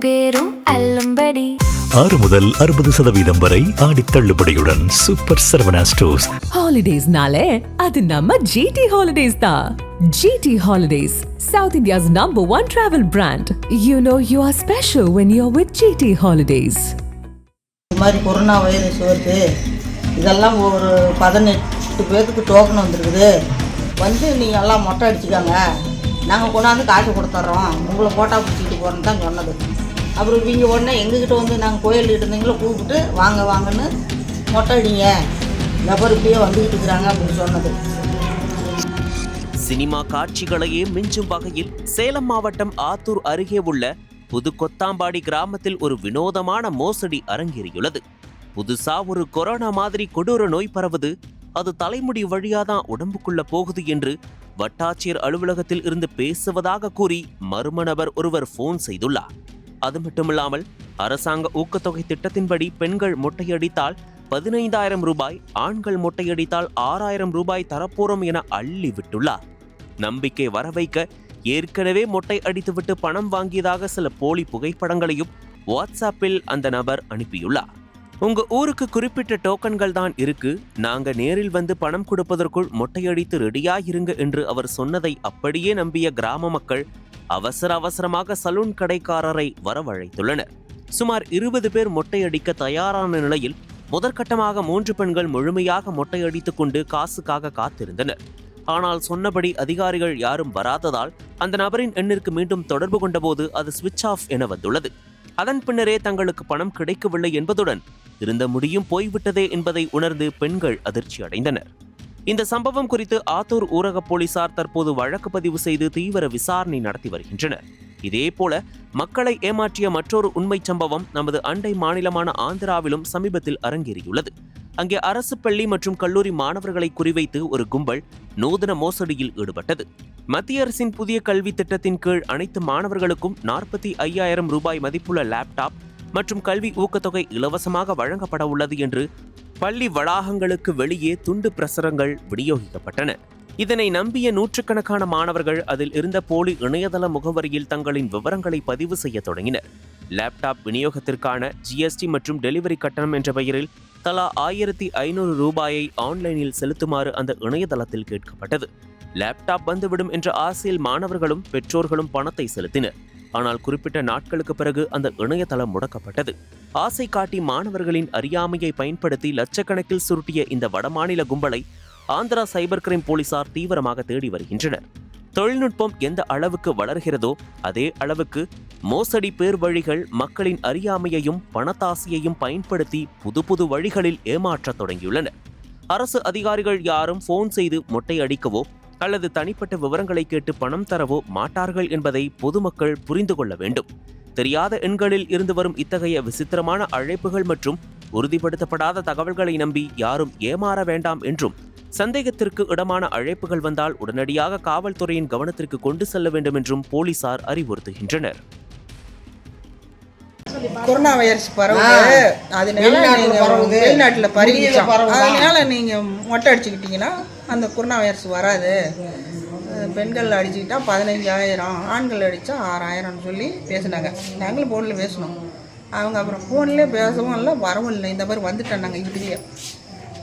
பேரும் அல்லும்படி 6 முதல் 60% வரை ஆடி தள்ளுபடியுடன் சூப்பர் சரவணா ஸ்டோர்ஸ். ஹாலிடேஸ்னாலே அது நம்ம ஜிடி ஹாலிடேஸ் தான். GT Holidays, South India's #1 travel brand. You know you are special when you're with GT Holidays. இந்த மாதிரி கொரோனா வைரஸ் வருது, இதெல்லாம் ஒரு 18 பேருக்கு டோக்கன் வந்துருக்குது. நீங்கள் எல்லாம் மொட்டை அடிச்சுக்காங்க, நாங்கள் கொண்டாந்து காசு கொடுத்துட்றோம், உங்களை போட்டா பிடிச்சிக்கிட்டு போகிறோன்னு தான் சொன்னது. அப்புறம் இவங்க உடனே எங்ககிட்ட நாங்கள் கோயில் இருந்தீங்களோ கூப்பிட்டு வாங்க வாங்கன்னு மொட்டை அடிங்க, நபர் இப்படியே வந்துக்கிட்டு இருக்கிறாங்க அப்படின்னு சொன்னது. சினிமா காட்சிகளையே மிஞ்சும் வகையில் சேலம் மாவட்டம் ஆத்தூர் அருகே உள்ள புது கொத்தாம்பாடி கிராமத்தில் ஒரு வினோதமான மோசடி அரங்கேறியுள்ளது. புதுசா ஒரு கொரோனா மாதிரி கொடூர நோய் பரவுது, அது தலைமுடி வழியாதான் உடம்புக்குள்ள போகுது என்று வட்டாட்சியர் அலுவலகத்தில் இருந்து பேசுவதாக கூறி மர்ம நபர் ஒருவர் போன் செய்துள்ளார். அது மட்டுமில்லாமல் அரசாங்க ஊக்கத்தொகை திட்டத்தின்படி பெண்கள் மொட்டையடித்தால் 15,000 ரூபாய், ஆண்கள் மொட்டையடித்தால் 6,000 ரூபாய் தரப்போறோம் என அள்ளி விட்டுள்ளார். நம்பிக்கை வர வைக்க ஏற்கனவே மொட்டை அடித்துவிட்டு பணம் வாங்கியதாக சில போலி புகைப்படங்களையும் வாட்ஸ்அப்பில் அந்த நபர் அனுப்பியுள்ளார். உங்க ஊருக்கு குறிப்பிட்ட டோக்கன்கள் தான் இருக்கு, நாங்க நேரில் வந்து பணம் கொடுப்பதற்குள் மொட்டையடித்து ரெடியாயிருங்க என்று அவர் சொன்னதை அப்படியே நம்பிய கிராம மக்கள் அவசரமாக சலூன் கடைக்காரரை வரவழைத்துள்ளனர். சுமார் 20 பேர் மொட்டையடிக்க தயாரான நிலையில் முதற்கட்டமாக 3 பெண்கள் முழுமையாக மொட்டையடித்துக் கொண்டு காசுக்காக காத்திருந்தனர். ஆனால் சொன்னபடி அதிகாரிகள் யாரும் வராததால் அந்த நபரின் எண்ணிற்கு மீண்டும் தொடர்பு கொண்டபோது அது சுவிட்ச் ஆஃப் என வந்துள்ளது. அதன் பின்னரே தங்களுக்கு பணம் கிடைக்கவில்லை என்பதுடன் இருந்த முடியும் போய்விட்டதே என்பதை உணர்ந்து பெண்கள் அதிர்ச்சி அடைந்தனர். இந்த சம்பவம் குறித்து ஆத்தூர் ஊரக போலீசார் தற்போது வழக்கு பதிவு செய்து தீவிர விசாரணை நடத்தி வருகின்றனர். இதேபோல மக்களை ஏமாற்றிய மற்றொரு உண்மை சம்பவம் நமது அண்டை மாநிலமான ஆந்திராவிலும் சமீபத்தில் அரங்கேறியுள்ளது. அங்கே அரசு பள்ளி மற்றும் கல்லூரி மாணவர்களை குறிவைத்து ஒரு கும்பல் நூதன மோசடியில் ஈடுபட்டது. மத்திய அரசின் புதிய கல்வி திட்டத்தின் கீழ் அனைத்து மாணவர்களுக்கும் 45,000 ரூபாய் மதிப்புள்ள லேப்டாப் மற்றும் கல்வி ஊக்கத்தொகை இலவசமாக வழங்கப்பட உள்ளது என்று பள்ளி வளாகங்களுக்கு வெளியே துண்டு பிரசுரங்கள் விநியோகிக்கப்பட்டன. இதனை நம்பிய நூற்றுக்கணக்கான மாணவர்கள் அதில் இருந்த போலி இணையதள முகவரியில் தங்களின் விவரங்களை பதிவு செய்ய தொடங்கினர். லேப்டாப் விநியோகத்திற்கான GST மற்றும் டெலிவரி கட்டணம் என்ற பெயரில் தலா 1,500 ரூபாயை ஆன்லைனில் செலுத்துமாறு அந்த இணையதளத்தில் கேட்கப்பட்டது. லேப்டாப் வந்துவிடும் என்ற ஆசையில் மாணவர்களும் பெற்றோர்களும் பணத்தை செலுத்தினர். ஆனால் குறிப்பிட்ட நாட்களுக்கு பிறகு அந்த இணையதளம் முடக்கப்பட்டது. ஆசை காட்டி மாணவர்களின் அறியாமையை பயன்படுத்தி லட்சக்கணக்கில் சுருட்டிய இந்த வடமாநில கும்பலை ஆந்திரா சைபர் கிரைம் போலீசார் தீவிரமாக தேடி வருகின்றனர். தொழில்நுட்பம் எந்த அளவுக்கு வளர்கிறதோ அதே அளவுக்கு மோசடி பேர் வழிகள் மக்களின் அறியாமையையும் பணத்தாசையையும் பயன்படுத்தி புது வழிகளில் ஏமாற்றத் தொடங்கியுள்ளனர். அரசு அதிகாரிகள் யாரும் போன் செய்து மொட்டை அடிக்கவோ அல்லது தனிப்பட்ட விவரங்களை கேட்டு பணம் தரவோ மாட்டார்கள் என்பதை பொதுமக்கள் புரிந்து கொள்ள வேண்டும். தெரியாத எண்களில் இருந்து வரும் இத்தகைய விசித்திரமான அழைப்புகள் மற்றும் உறுதிப்படுத்தப்படாத தகவல்களை நம்பி யாரும் ஏமாற வேண்டாம் என்றும், சந்தேகத்திற்கு இடமான அழைப்புகள் வந்தால் உடனடியாக காவல்துறையின் கவனத்திற்கு கொண்டு செல்ல வேண்டும் என்றும் போலீசார் அறிவுறுத்துகின்றனர். கொரோனா வைரஸ் பரவுது, வெளிநாட்டில் பரவிச்சோம், அதனால நீங்கள் மொட்டை அடிச்சுக்கிட்டீங்கன்னா அந்த கொரோனா வைரஸ் வராது. பெண்கள் அடிச்சுக்கிட்டா 15,000, ஆண்கள் அடித்தா 6,000 சொல்லி பேசினாங்க. நாங்களும் ஃபோனில் பேசணும். அவங்க அப்புறம் ஃபோன்லேயே பேசவும் இல்லை, வரவும் இல்லை. இந்த மாதிரி வந்துட்டோம் நாங்கள் இதுலேயே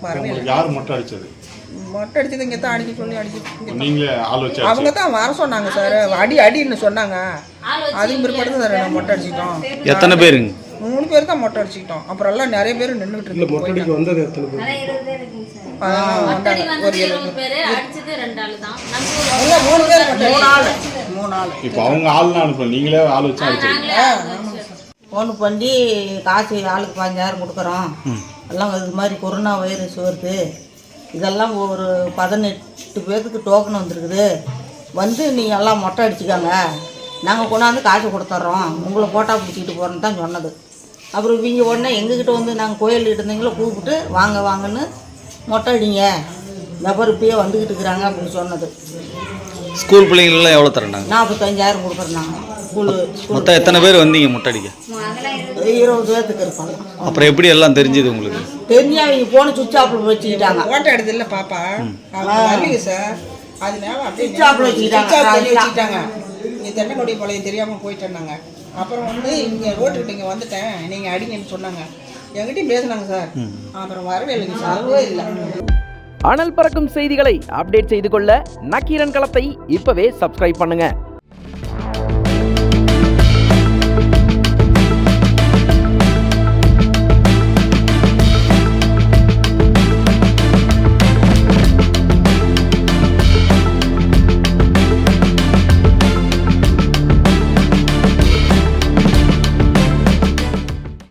வரவே இல்லை. யார் மொட்டை அடித்தது? மொட்டை அடிச்சது இங்கே தான் அடிக்க சொல்லி அடிச்சு அவங்க தான் வர சொன்னாங்க சார். அடின்னு சொன்னாங்க. அதுக்கு பிற்பாடு சார் நான் மொட்டை அடிச்சிட்டோம். எத்தனை பேருங்க? 3 பேர் தான் மொட்டை அடிச்சிட்டோம். அப்புறம் எல்லாம் நிறைய பேர் நின்றுட்டு இருக்கு. மொட்டை அடிக்க வந்தது எத்தனை பேர்? இப்போ அவங்க ஆள்னா அனுப்ப நீங்களே ஆள் வச்சு அடிச்சிருக்கீங்க? ஃபோன் பண்ணி காசு ஆளுக்கு 15,000 கொடுக்குறோம், எல்லாம் இது மாதிரி கொரோனா வைரஸ் வருது, இதெல்லாம் ஒரு 18 பேருக்கு டோக்கன் வந்துருக்குது, நீங்கள் எல்லாம் மொட்டை அடிச்சுக்காங்க, நாங்கள் கொண்டாந்து காசு கொடுத்துட்றோம், உங்களை போட்டா பிடிச்சிக்கிட்டு போகிறோன்னு தான் சொன்னது. அப்புறம் இவங்க உடனே எங்ககிட்ட நாங்கள் கோயில் இருந்தீங்களோ கூப்பிட்டு வாங்க வாங்கன்னு மொட்டை அடிங்க, நபர் இப்படியே வந்துக்கிட்டு இருக்கிறாங்க அப்படின்னு சொன்னது. ஸ்கூல் பிள்ளைங்களெலாம் எவ்வளோ தரேன்னாங்க? 45,000 கொடுக்குறாங்க. மொத்தம் எத்தனை பேர் வந்தீங்க மொட்டை அடிக்க? 20 பேர்த்துக்கு இருப்பாங்க. அப்புறம் எப்படி எல்லாம் தெரிஞ்சது உங்களுக்கு? தெரிஞ்சா அவங்க போன சுவிட்ச் ஆஃப்ல வச்சுக்கிட்டாங்க. மொட்டை எடுத்து இல்லை பாப்பா வரலீங்க சார், அதனால அப்படியே சுவிட்ச் ஆஃப்ல வச்சுக்கிட்டாங்க. இங்கே தென்னங்குடி பாளையம் தெரியாமல் போயிட்டேன்னாங்க. அப்புறம் வந்து இங்கே ரோட்டுக்கிட்ட இங்கே வந்துட்டேன் நீங்கள் அடிங்கன்னு சொன்னாங்க. என்கிட்டயும் பேசுனாங்க சார். அப்புறம் வரவே இல்லைங்க சார், அதுவே இல்லை. அனல் பறக்கும் செய்திகளை அப்டேட் செய்து கொள்ள நக்கீரன் களத்தை இப்பவே சப்ஸ்கிரைப் பண்ணுங்க.